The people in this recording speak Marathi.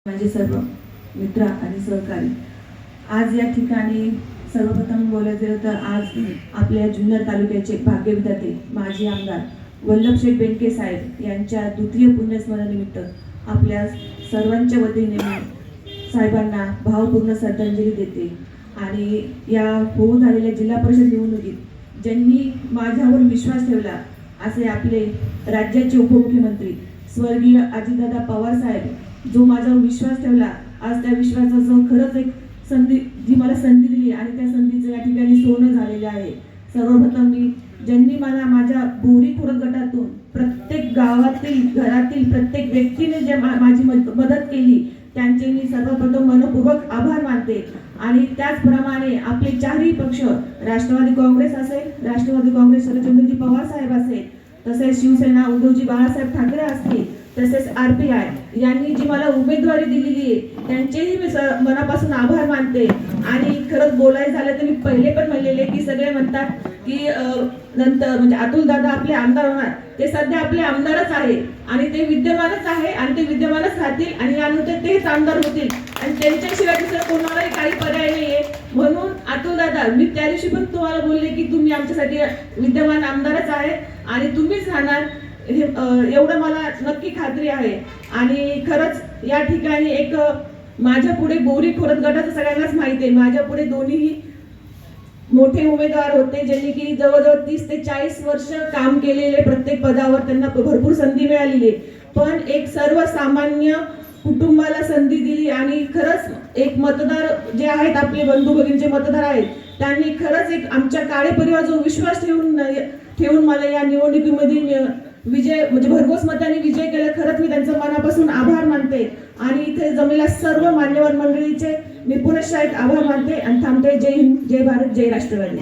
माझे सर्व मित्र आणि सहकारी आज या ठिकाणी सर्वप्रथम बोलायचं गेलं तर आज आपल्या जुन्नर तालुक्याचे भाग्यविधाते माजी आमदार वल्लभशेठ बेनके साहेब यांच्या द्वितीय पुण्यस्मरणानिमित्त आपल्या सर्वांच्या वतीने साहेबांना भावपूर्ण श्रद्धांजली देते। आणि या होऊन झालेल्या जिल्हा परिषद निवडणुकीत ज्यांनी माझ्यावर विश्वास ठेवला असे आपले राज्याचे उपमुख्यमंत्री स्वर्गीय अजितदादा पवार साहेब जो माझ्यावर विश्वास ठेवला, आज त्या विश्वासाचं खरंच एक संधी जी मला संधी दिली आणि त्या संधीचं या ठिकाणी सोनं झालेलं आहे। सर्वप्रथम मी ज्यांनी मला माझ्या बोरी खुरद गटातून प्रत्येक गावातील घरातील प्रत्येक व्यक्तीने जे माझी मदत केली त्यांचे मी सर्वप्रथम मनपूर्वक आभार मानते। आणि त्याचप्रमाणे आपले चारही पक्ष राष्ट्रवादी काँग्रेस असेल, राष्ट्रवादी काँग्रेस शरदचंद्रजी पवार साहेब असेल, तसेच शिवसेना उद्धवजी बाळासाहेब ठाकरे असतील, तसेच RPI यांनी जी मला उमेदवारी दिलेली आहे त्यांचेही मी मनापासून आभार मानते। आणि खरंच बोलायचं झालं तर मी पहिले पण म्हणलेले की सगळे म्हणतात की नंतर म्हणजे अतुल दादा आपले आमदार होणार, ते सध्या आपले आमदारच आहे आणि ते विद्यमानच आहे आणि ते विद्यमानच राहतील आणि यानंतर तेच आमदार होतील आणि त्यांच्याशिवाय दुसरं कोणालाही काही पर्याय नाहीये। म्हणून अतुल दादा मी त्या दिवशी पण तुम्हाला बोलले की तुम्ही आमच्यासाठी विद्यमान आमदारच आहे आणि तुम्हीच राहणार एवढं मला नक्की खात्री आहे। आणि खरंच या ठिकाणी एक माझ्या पुढे बोरी खोरत गटाचं सगळ्यांनाच माहिती आहे, माझ्या पुढे दोन्हीही मोठे उमेदवार होते ज्यांनी की जवळजवळ 30 ते 40 वर्ष काम केलेले, प्रत्येक पदावर त्यांना भरपूर संधी मिळालेली, पण एक सर्वसामान्य कुटुंबाला संधी दिली। आणि खरंच एक मतदार जे आहेत आपले बंधू भगिनीचे मतदार आहेत त्यांनी खरंच एक आमच्या काळे परिवार जो विश्वास ठेवून मला या निवडणुकीमध्ये विजय म्हणजे भरघोस मताने विजय केला। खरंच मी त्यांचं मनापासून आभार मानते आणि इथे जमलेल्या सर्व मान्यवर मंडळीचे मी पुनश्च एक आभार मानते आणि थांबते। जय हिंद, जय भारत, जय राष्ट्रवादी।